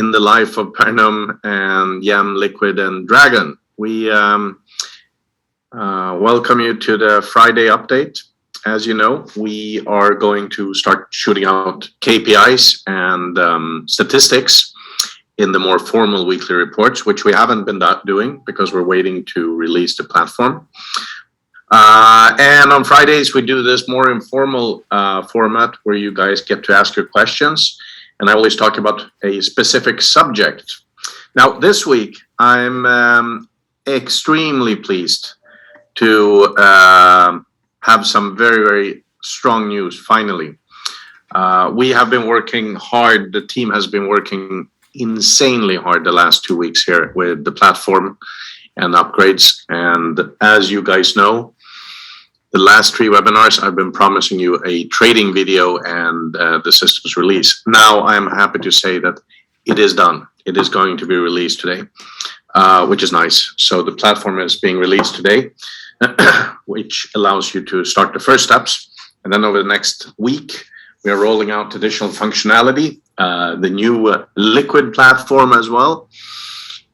in the life of Pernum and Yam, Liquid, and Dragon. We welcome you to the Friday update. As you know, we are going to start shooting out KPIs and statistics in the more formal weekly reports, which we haven't been doing because we're waiting to release the platform. And on Fridays, we do this more informal format where you guys get to ask your questions. And I always talk about a specific subject. Now, this week, I'm extremely pleased to have some very, very strong news, finally. We have been working hard. The team has been working insanely hard the last 2 weeks here with the platform and upgrades. And as you guys know, the last 3 webinars, I've been promising you a trading video and the system's release. Now I'm happy to say that it is done. It is going to be released today, which is nice. So the platform is being released today, which allows you to start the first steps. And then over the next week, we are rolling out additional functionality, the new Likquid platform as well.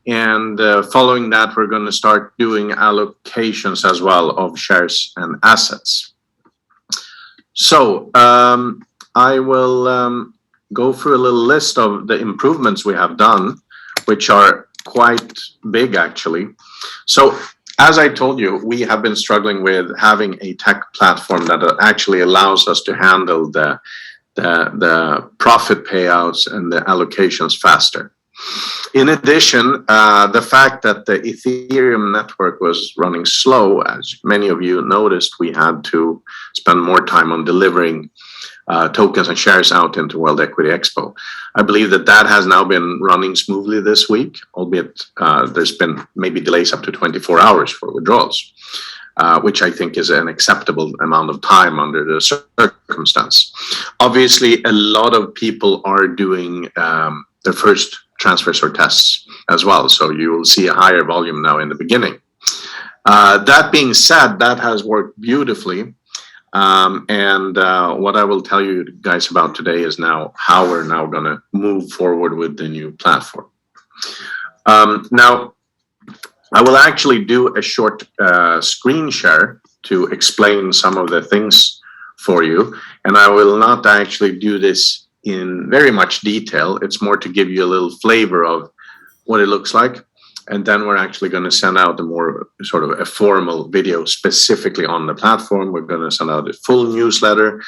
And following that, we're going to start doing allocations as well of shares and assets. So I will go through a little list of the improvements we have done, which are quite big, actually. So as I told you, we have been struggling with having a tech platform that actually allows us to handle the profit payouts and the allocations faster. In addition, the fact that the Ethereum network was running slow, as many of you noticed, we had to spend more time on delivering tokens and shares out into World Equity Expo. I believe that has now been running smoothly this week, albeit there's been maybe delays up to 24 hours for withdrawals, which I think is an acceptable amount of time under the circumstance. Obviously, a lot of people are doing their first transfers or tests as well. So you will see a higher volume now in the beginning. That being said, that has worked beautifully. And what I will tell you guys about today is now how we're now going to move forward with the new platform. Now, I will actually do a short screen share to explain some of the things for you. And I will not actually do this in very much detail. It's more to give you a little flavor of what it looks like. And then we're actually going to send out a more sort of a formal video specifically on the platform. We're going to send out a full newsletter,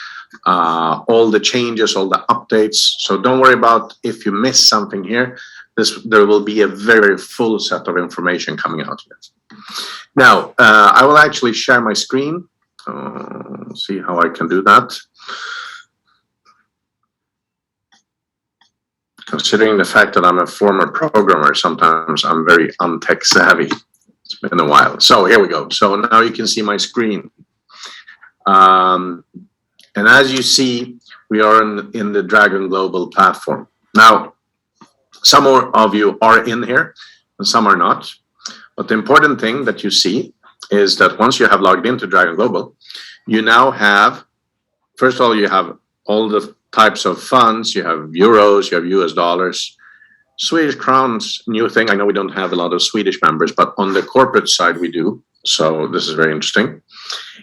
all the changes, all the updates. So don't worry about if you miss something here. There will be a very full set of information coming out here. Now, I will actually share my screen. See how I can do that. Considering the fact that I'm a former programmer, sometimes I'm very untech savvy. It's been a while. So here we go. So now you can see my screen. And as you see, we are in the Dragon Global platform. Now, some of you are in here and some are not. But the important thing that you see is that once you have logged into Dragon Global, you now have, first of all, you have all the types of funds. You have euros, you have US dollars, Swedish crowns, new thing. I know we don't have a lot of Swedish members, but on the corporate side we do. So this is very interesting.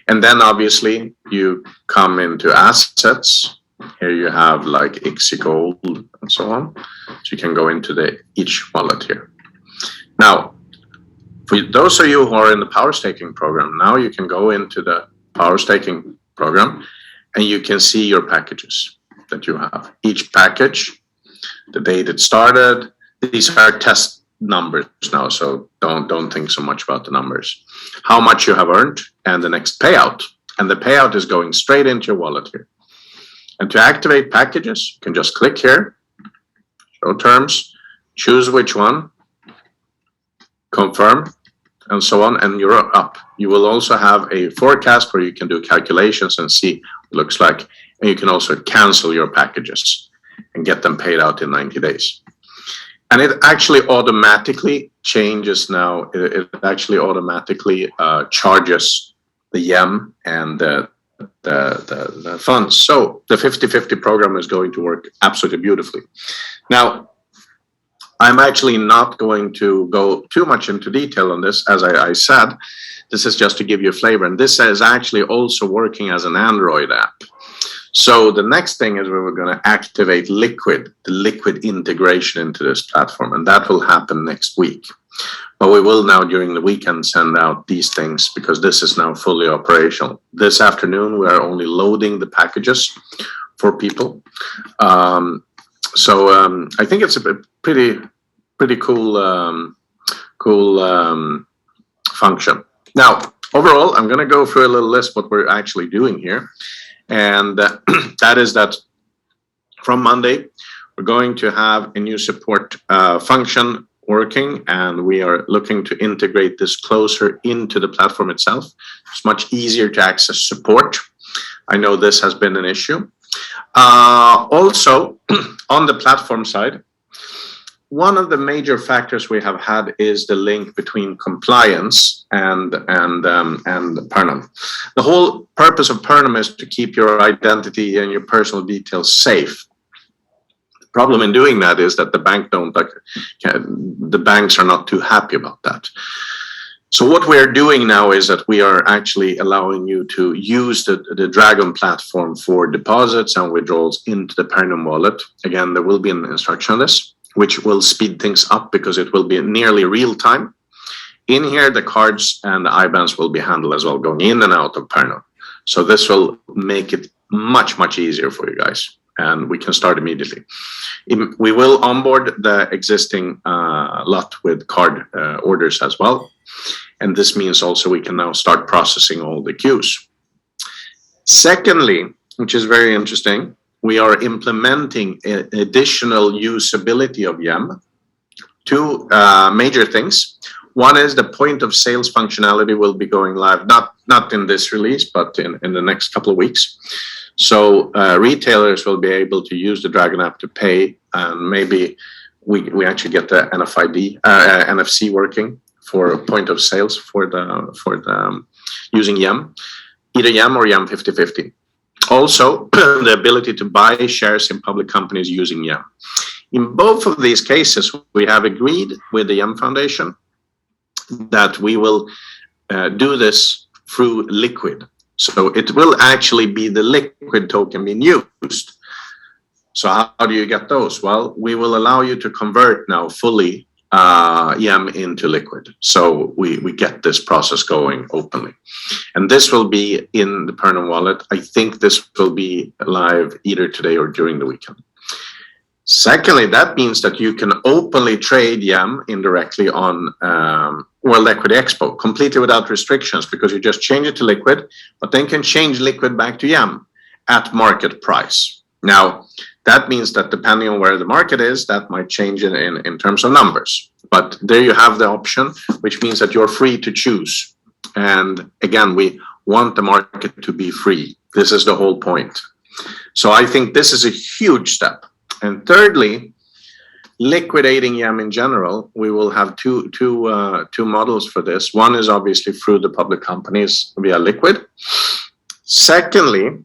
And then obviously you come into assets. Here you have like IXI Gold and so on. So you can go into each wallet here. Now, for those of you who are in the power staking program, now you can go into the power staking program and you can see your packages that you have. Each package, the date it started. These are test numbers now, so don't think so much about the numbers. How much you have earned and the next payout. And the payout is going straight into your wallet here. And to activate packages, you can just click here, show terms, choose which one, confirm, and so on, and you're up. You will also have a forecast where you can do calculations and see what it looks like. And you can also cancel your packages and get them paid out in 90 days. And it actually automatically changes now. It actually automatically charges the YEM and the funds. So the 50-50 program is going to work absolutely beautifully. Now, I'm actually not going to go too much into detail on this. As I said, this is just to give you a flavor. And this is actually also working as an Android app. So the next thing is we're going to activate Likquid, the Likquid integration into this platform. And that will happen next week. But we will now during the weekend send out these things because this is now fully operational. This afternoon, we are only loading the packages for people. So I think it's a pretty cool function. Now, overall, I'm going to go through a little list what we're actually doing here. And that is that from Monday, we're going to have a new support function working, and we are looking to integrate this closer into the platform itself. It's much easier to access support. I know this has been an issue. Also, on the platform side, one of the major factors we have had is the link between compliance and Pernum. The whole purpose of Pernum is to keep your identity and your personal details safe. The problem in doing that is that the banks are not too happy about that. So what we're doing now is that we are actually allowing you to use the Dragon platform for deposits and withdrawals into the Pernum wallet. Again, there will be an instruction on this, which will speed things up because it will be nearly real time. In here, the cards and the IBANs will be handled as well, going in and out of Pernum. So this will make it much, much easier for you guys. And we can start immediately. We will onboard the existing lot with card orders as well. And this means also we can now start processing all the queues. Secondly, which is very interesting, we are implementing additional usability of YEM. Two major things. One is the point of sales functionality will be going live, not in this release, but in the next couple of weeks. So retailers will be able to use the Dragon app to pay, and maybe we actually get the NFC working for point of sales for the using YEM, either YEM or YEM 50/50. Also, the ability to buy shares in public companies using YEM. In both of these cases, we have agreed with the YEM Foundation that we will do this through Likquid. So it will actually be the Likquid token being used. So how do you get those? Well, we will allow you to convert now fully YEM into Likquid. So we get this process going openly. And this will be in the Pernum wallet. I think this will be live either today or during the weekend. Secondly, that means that you can openly trade YEM indirectly on World Equity Expo, completely without restrictions, because you just change it to Likquid, but then can change Likquid back to YEM at market price. Now, that means that depending on where the market is, that might change in terms of numbers. But there you have the option, which means that you're free to choose. And again, we want the market to be free. This is the whole point. So I think this is a huge step. And thirdly, liquidating YEM in general, we will have two models for this. One is obviously through the public companies via Likquid. Secondly,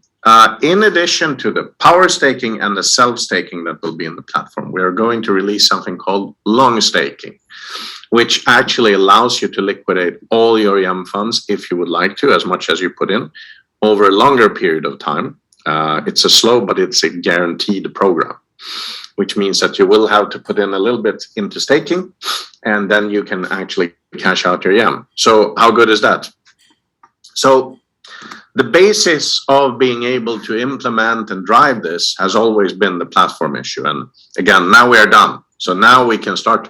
in addition to the power staking and the self-staking that will be in the platform, we are going to release something called long staking, which actually allows you to liquidate all your YEM funds if you would like to, as much as you put in, over a longer period of time. It's a slow, but it's a guaranteed program, which means that you will have to put in a little bit into staking, and then you can actually cash out your YEM. So how good is that? So the basis of being able to implement and drive this has always been the platform issue. And again, now we are done. So now we can start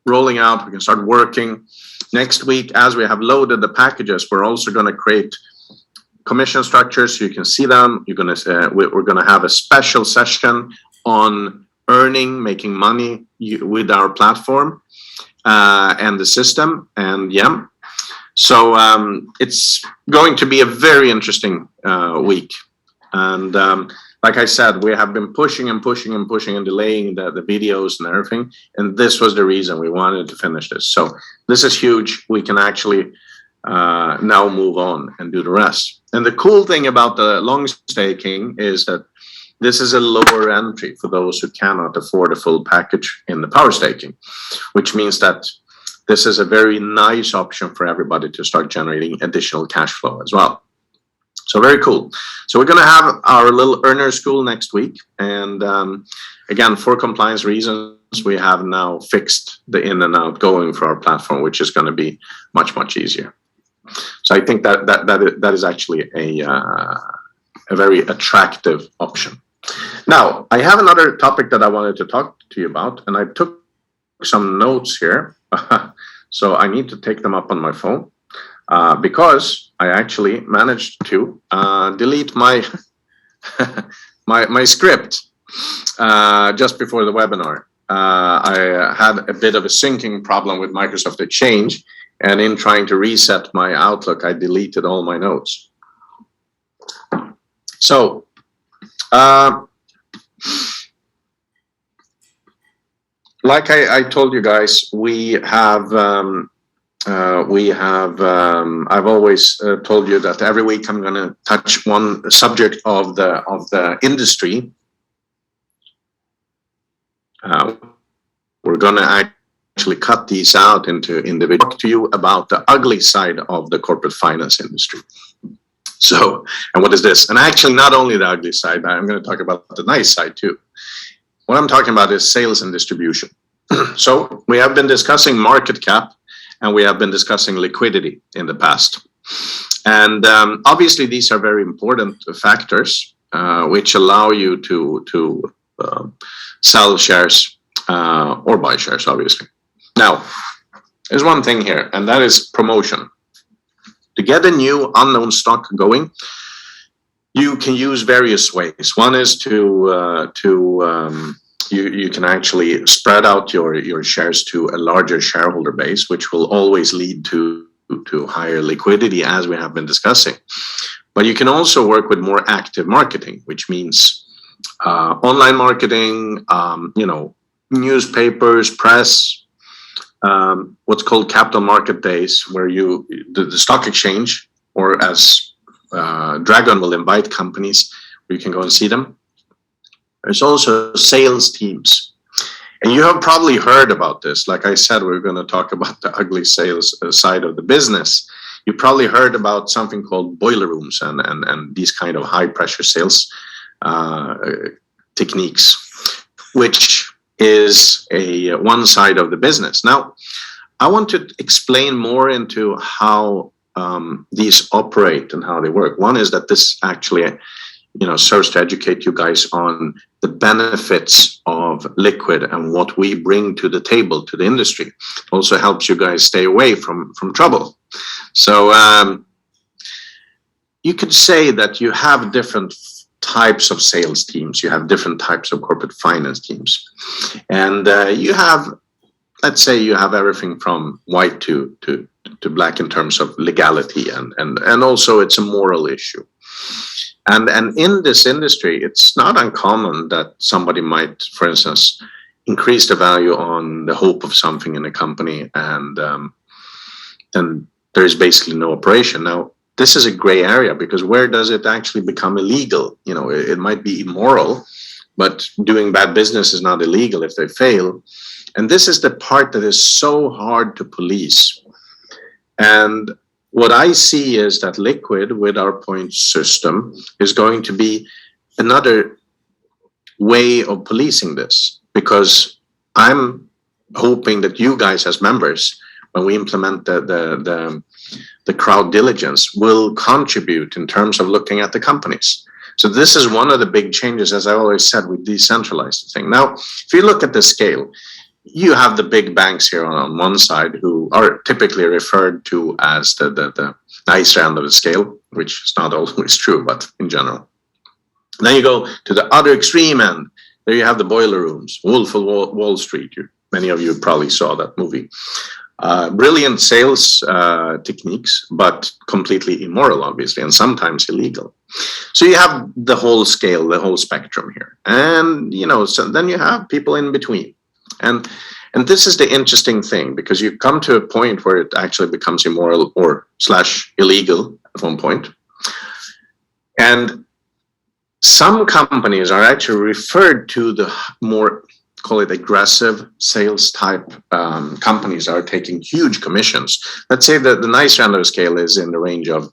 rolling out, we can start working. Next week, as we have loaded the packages, we're also going to create commission structures so you can see them. We're going to have a special session on making money with our platform and the system and YEM. So it's going to be a very interesting week. And like I said, we have been pushing and delaying the videos and everything. And this was the reason we wanted to finish this. So this is huge. We can actually now move on and do the rest. And the cool thing about the long staking is that this is a lower entry for those who cannot afford a full package in the power staking, which means that this is a very nice option for everybody to start generating additional cash flow as well. So very cool. So we're going to have our little earner school next week. And again, for compliance reasons, we have now fixed the in and out going for our platform, which is going to be much, much easier. So I think that is actually a very attractive option. Now, I have another topic that I wanted to talk to you about, and I took some notes here. So I need to take them up on my phone because I actually managed to delete my my script just before the webinar. I had a bit of a syncing problem with Microsoft Exchange, and in trying to reset my Outlook, I deleted all my notes. So, like I told you guys, I've always told you that every week I'm going to touch one subject of the industry. We're going to actually cut these out into individual. Talk to you about the ugly side of the corporate finance industry. So, and what is this? And actually, not only the ugly side, I'm going to talk about the nice side too. What I'm talking about is sales and distribution. So we have been discussing market cap, and we have been discussing liquidity in the past. And obviously, these are very important factors which allow you to sell shares or buy shares, obviously. Now, there's one thing here, and that is promotion. To get a new unknown stock going, you can use various ways. One is you can actually spread out your shares to a larger shareholder base, which will always lead to higher liquidity, as we have been discussing. But you can also work with more active marketing, which means online marketing, newspapers, press, what's called capital market days, where the stock exchange, or as Dragon will invite companies where you can go and see them. There's also sales teams. And you have probably heard about this. Like I said, we're going to talk about the ugly sales side of the business. You probably heard about something called boiler rooms and these kind of high pressure sales techniques, which is one side of the business. Now, I want to explain more into how these operate and how they work. One is that this actually serves to educate you guys on the benefits of Likquid and what we bring to the table, to the industry. It also helps you guys stay away from trouble. So you could say that you have different types of sales teams. You have different types of corporate finance teams. And you have, let's say you have everything from white to black in terms of legality, and also it's a moral issue. And in this industry, it's not uncommon that somebody might, for instance, increase the value on the hope of something in a company, and then there is basically no operation. Now, this is a gray area, because where does it actually become illegal? It might be immoral, but doing bad business is not illegal if they fail. And this is the part that is so hard to police. And what I see is that Likquid, with our points system, is going to be another way of policing this, because I'm hoping that you guys as members, when we implement the crowd diligence, will contribute in terms of looking at the companies. So this is one of the big changes, as I always said, we decentralized the thing. Now, if you look at the scale, you have the big banks here on one side, who are typically referred to as the nicer end of the scale, which is not always true, but in general. Then you go to the other extreme end. There you have the boiler rooms, Wolf of Wall Street. Many of you probably saw that movie. Brilliant sales techniques, but completely immoral, obviously, and sometimes illegal. So you have the whole scale, the whole spectrum here. And, so then you have people in between. And this is the interesting thing, because you come to a point where it actually becomes immoral or /illegal at one point. And Some companies are actually referred to the more, call it aggressive sales type companies are taking huge commissions. Let's say that the nicer end of the scale is in the range of,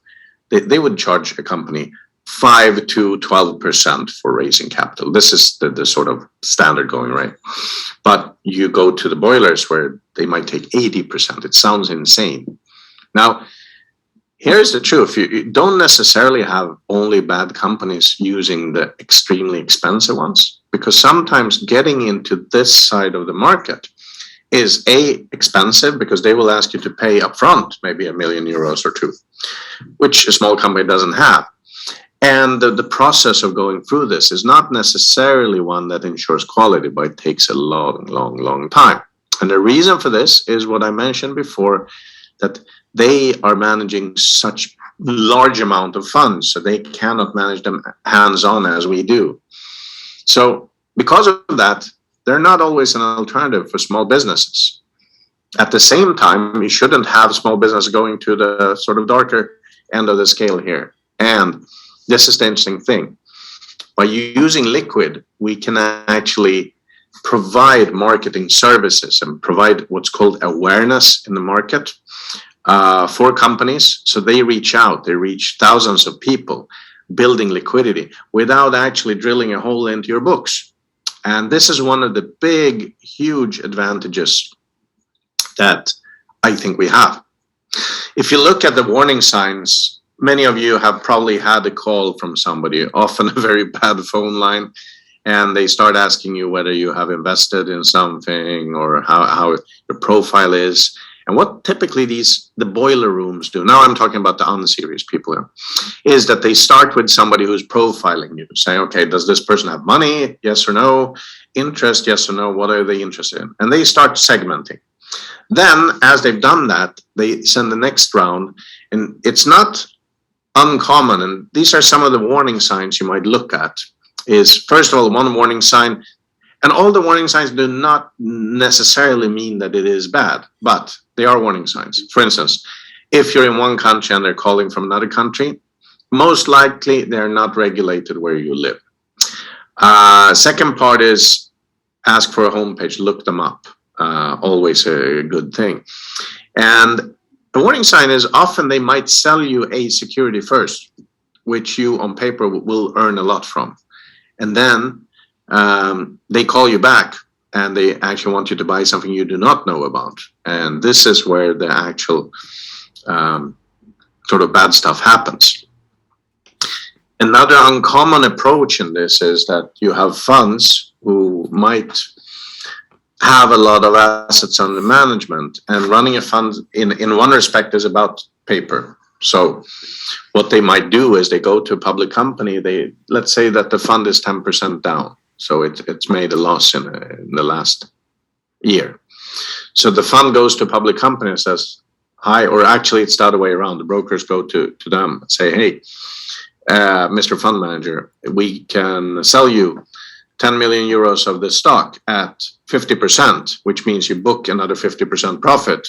they would charge a company 5 to 12% for raising capital. This is the sort of standard going, right? But you go to the boilers where they might take 80%. It sounds insane. Now, here's the truth. You don't necessarily have only bad companies using the extremely expensive ones, because sometimes getting into this side of the market is expensive because they will ask you to pay upfront, maybe €1 million or two, which a small company doesn't have. And the process of going through this is not necessarily one that ensures quality, but it takes a long time. And the reason for this is what I mentioned before, that they are managing such large amount of funds, so they cannot manage them hands-on as we do. So because of that, they're not always an alternative for small businesses. At the same time, you shouldn't have small business going to the sort of darker end of the scale here. And this is the interesting thing. By using Likquid, we can actually provide marketing services and provide what's called awareness in the market for companies. So they reach out, they reach thousands of people building liquidity without actually drilling a hole into your books. And this is one of the big, huge advantages that I think we have. If you look at the warning signs, many of you have probably had a call from somebody, often a very bad phone line, and they start asking you whether you have invested in something or how your profile is. And what typically the boiler rooms do, now I'm talking about the unserious people here, is that they start with somebody who's profiling you, saying, okay, does this person have money? Yes or no? Interest? Yes or no? What are they interested in? And they start segmenting. Then, as they've done that, they send the next round, and it's not uncommon, and these are some of the warning signs you might look at, is first of all, one warning sign, and all the warning signs do not necessarily mean that it is bad, but they are warning signs. For instance, if you're in one country and they're calling from another country, most likely they're not regulated where you live. Second part is ask for a homepage, look them up. Always a good thing. And the warning sign is often they might sell you a security first, which you on paper will earn a lot from. And then they call you back and they actually want you to buy something you do not know about. And this is where the actual sort of bad stuff happens. Another uncommon approach in this is that you have funds who might have a lot of assets under management, and running a fund in one respect is about paper. So what they might do is they go to a public company, let's say that the fund is 10% down. So it's made a loss in the last year. So the fund goes to a public company and says, hi, or actually it's the other way around. The brokers go to them and say, hey, Mr. Fund Manager, we can sell you 10 million euros of this stock at 50%, which means you book another 50% profit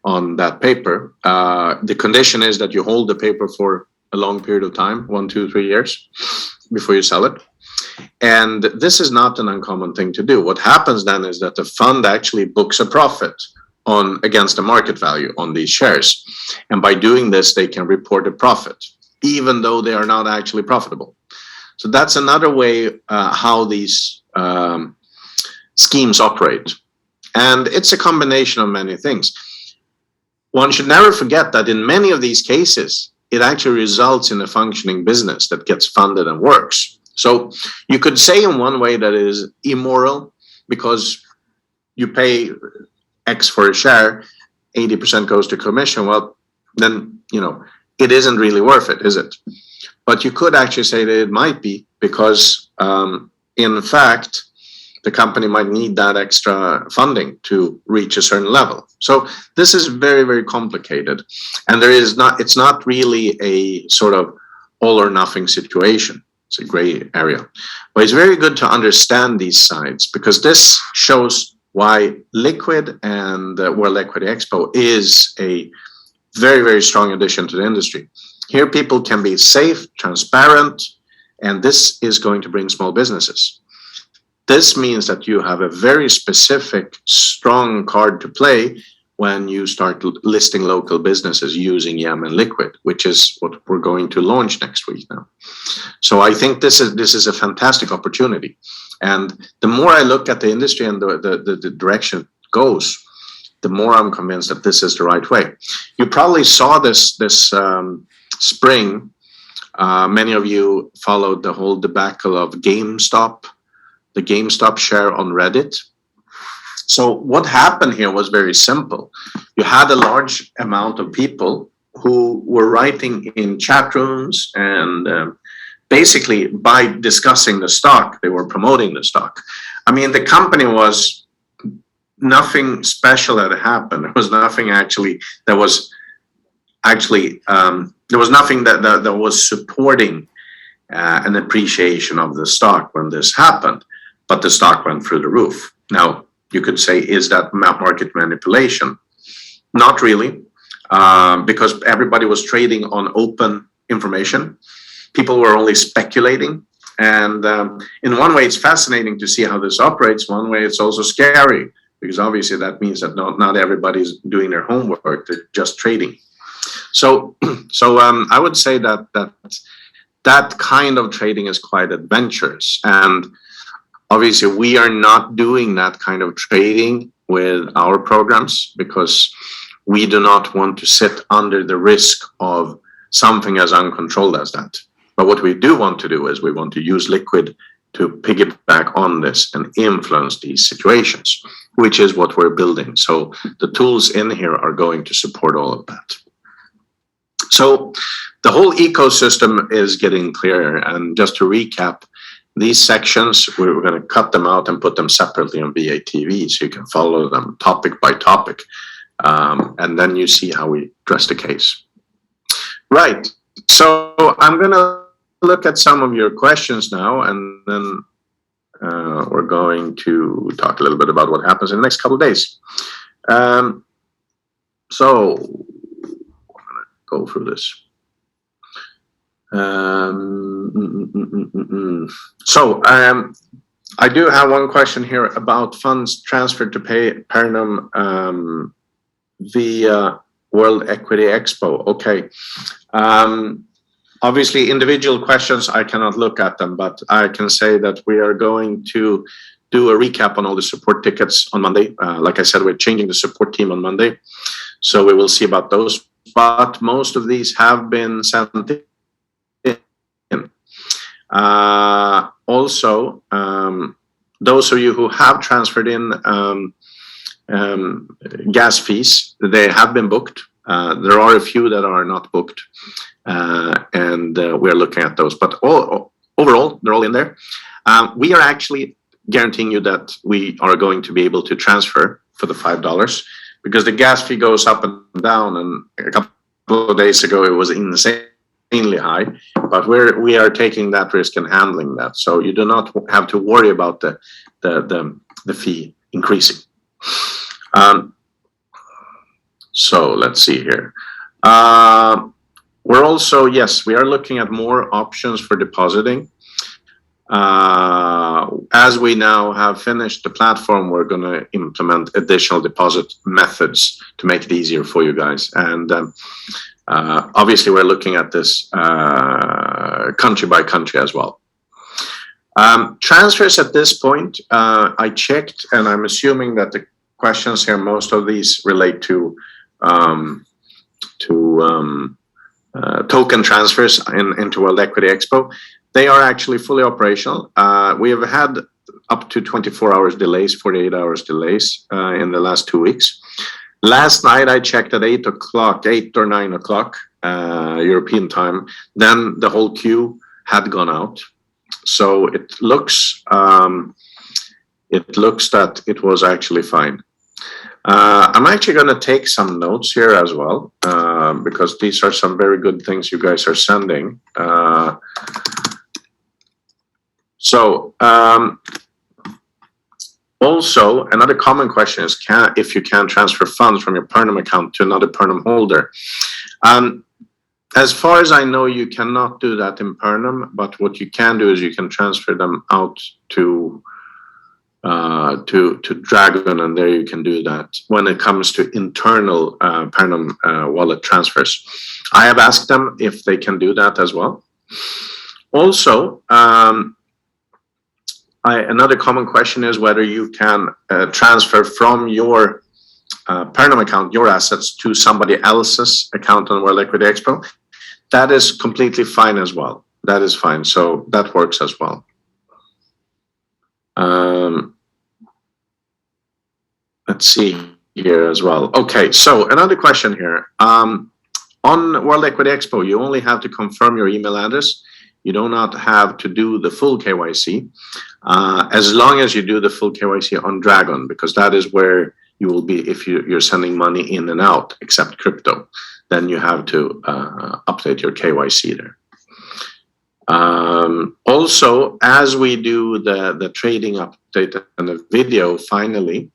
on that paper. The condition is that you hold the paper for a long period of time, 1, 2, 3 years before you sell it. And this is not an uncommon thing to do. What happens then is that the fund actually books a profit against the market value on these shares. And by doing this, they can report a profit, even though they are not actually profitable. So that's another way how these schemes operate. And it's a combination of many things. One should never forget that in many of these cases, it actually results in a functioning business that gets funded and works. So you could say in one way that it is immoral because you pay X for a share, 80% goes to commission. Well, then, it isn't really worth it, is it? But you could actually say that it might be because, in fact, the company might need that extra funding to reach a certain level. So this is very, very complicated. And it's not really a sort of all or nothing situation. It's a gray area. But it's very good to understand these sides, because this shows why Likquid and World Equity Expo is a very, very strong addition to the industry. Here people can be safe, transparent, And this is going to bring small businesses. This means that you have a very specific, strong card to play when you start listing local businesses using Yam and Likquid, which is what we're going to launch next week now. So I think this is a fantastic opportunity. And the more I look at the industry and the direction it goes, the more I'm convinced that this is the right way. You probably saw this spring. Many of you followed the whole debacle of GameStop, the GameStop share on Reddit. So what happened here was very simple. You had a large amount of people who were writing in chat rooms, and basically by discussing the stock, they were promoting the stock. I mean, the company was nothing special that happened. There was nothing actually that was there was nothing that was supporting an appreciation of the stock when this happened, but the stock went through the roof. Now, you could say, is that market manipulation? Not really, because everybody was trading on open information. People were only speculating. And in one way, it's fascinating to see how this operates. One way, it's also scary, because obviously that means that not everybody's doing their homework, they're just trading. So I would say that kind of trading is quite adventurous. And obviously, we are not doing that kind of trading with our programs because we do not want to sit under the risk of something as uncontrolled as that. But what we do want to do is we want to use Likquid to piggyback on this and influence these situations, which is what we're building. So the tools in here are going to support all of that. So the whole ecosystem is getting clearer. And just to recap, these sections, we're going to cut them out and put them separately on VATV so you can follow them topic by topic. And then you see how we address the case. Right. So I'm going to look at some of your questions now, and then we're going to talk a little bit about what happens in the next couple of days. So I'm going to go through this. I do have one question here about funds transferred to pay Pernum via World Equity Expo. Okay. Obviously, individual questions, I cannot look at them, but I can say that we are going to do a recap on all the support tickets on Monday. Like I said, we're changing the support team on Monday, so we will see about those. But most of these have been sent in. Also, those of you who have transferred in gas fees, they have been booked. There are a few that are not booked, and we're looking at those. But overall, they're all in there. We are actually guaranteeing you that we are going to be able to transfer for the $5 because the gas fee goes up and down. And a couple of days ago, it was insanely high. But we are taking that risk and handling that, so you do not have to worry about the fee increasing. So let's see here. We're also, yes, we are looking at more options for depositing. As we now have finished the platform, we're going to implement additional deposit methods to make it easier for you guys. And obviously, we're looking at this country by country as well. Transfers at this point, I checked, and I'm assuming that the questions here, most of these relate to token transfers into World Equity Expo. They are actually fully operational. We have had up to 24 hours delays, 48 hours delays in the last 2 weeks. Last night I checked at 8 or 9 o'clock European time. Then the whole queue had gone out. So it looks that it was actually fine. I'm actually going to take some notes here as well, because these are some very good things you guys are sending. Also, another common question is if you can transfer funds from your Pernum account to another Pernum holder. as far as I know, you cannot do that in Pernum, but what you can do is you can transfer them out to Dragon, and there you can do that when it comes to internal Pernum wallet transfers. I have asked them if they can do that as well. Also, another common question is whether you can transfer from your Pernum account, your assets, to somebody else's account on World Liquid Expo. That is completely fine as well. That is fine. So that works as well. Let's see here as well. Okay, so another question here. On World Liquid Expo, you only have to confirm your email address. You do not have to do the full KYC, as long as you do the full KYC on Dragon, because that is where you will be if you're sending money in and out, except crypto. Then you have to update your KYC there. Also, as we do the trading update and the video finally,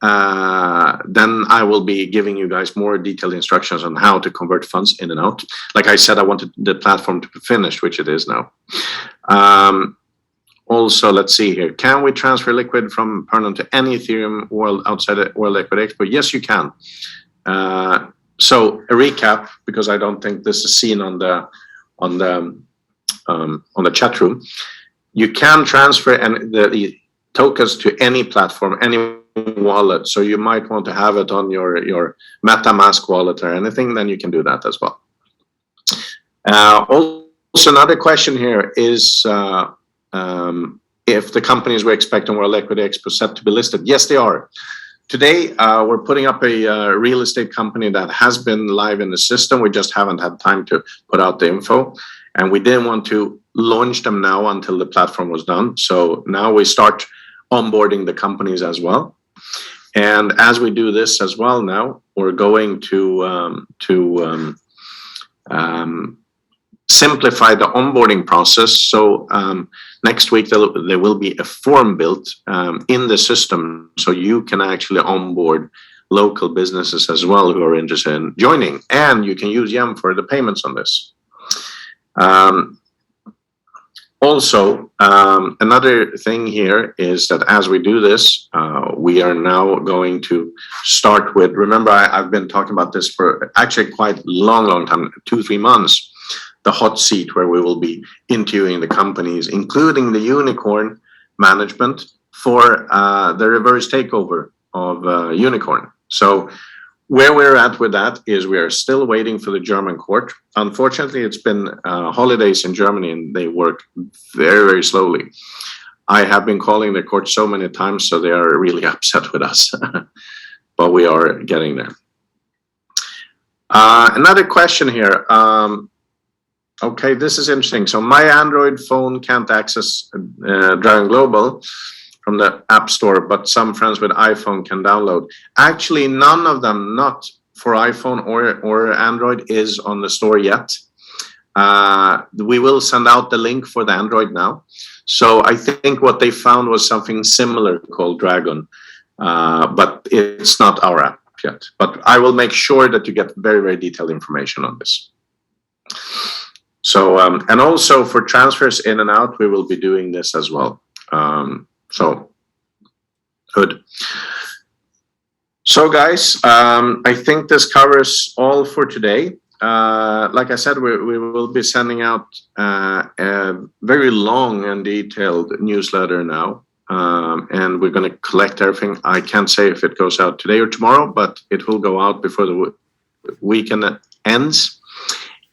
then I will be giving you guys more detailed instructions on how to convert funds in and out. Like I said, I wanted the platform to be finished, which it is now. Also, let's see here. Can we transfer Liquid from Pernum to any Ethereum world outside of World Liquid Expo? Yes, you can. So a recap, because I don't think this is seen on the chat room. You can transfer the tokens to any platform, any wallet. So you might want to have it on your MetaMask wallet or anything. Then you can do that as well. Also, another question here is if the companies we expect on World Liquid Expo set to be listed. Yes, they are. Today, we're putting up a real estate company that has been live in the system. We just haven't had time to put out the info. And we didn't want to launch them now until the platform was done. So now we start onboarding the companies as well. And as we do this as well now, we're going to simplify the onboarding process. So next week, there will be a form built in the system so you can actually onboard local businesses as well who are interested in joining. And you can use Yam for the payments on this. Also, another thing here is that as we do this, we are now going to start with, remember, I've been talking about this for actually quite a long time, 2-3 months. The hot seat where we will be interviewing the companies, including the unicorn management for the reverse takeover of Unicorn. So where we're at with that is we are still waiting for the German court. Unfortunately, it's been holidays in Germany and they work very slowly. I have been calling the court so many times, so they are really upset with us, but we are getting there. Another question here. Okay, this is interesting. So my Android phone can't access Dragon Global from the App Store, but some friends with iPhone can download. Actually, none of them, not for iPhone or Android, is on the store yet. We will send out the link for the Android now. So I think what they found was something similar called Dragon, but it's not our app yet. But I will make sure that you get very detailed information on this. So, and also for transfers in and out, we will be doing this as well. So, good. So, guys, I think this covers all for today. Like I said, we will be sending out a very long and detailed newsletter now. And we're going to collect everything. I can't say if it goes out today or tomorrow, but it will go out before the weekend ends.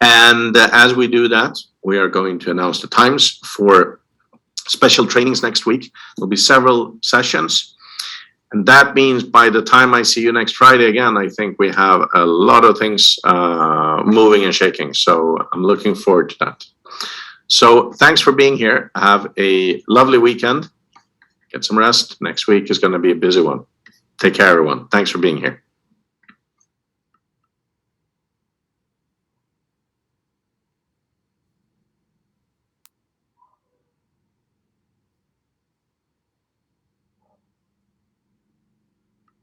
And as we do that, we are going to announce the times for special trainings next week. There'll be several sessions. And that means by the time I see you next Friday again, I think we have a lot of things moving and shaking. So I'm looking forward to that. So thanks for being here. Have a lovely weekend. Get some rest. Next week is going to be a busy one. Take care, everyone. Thanks for being here.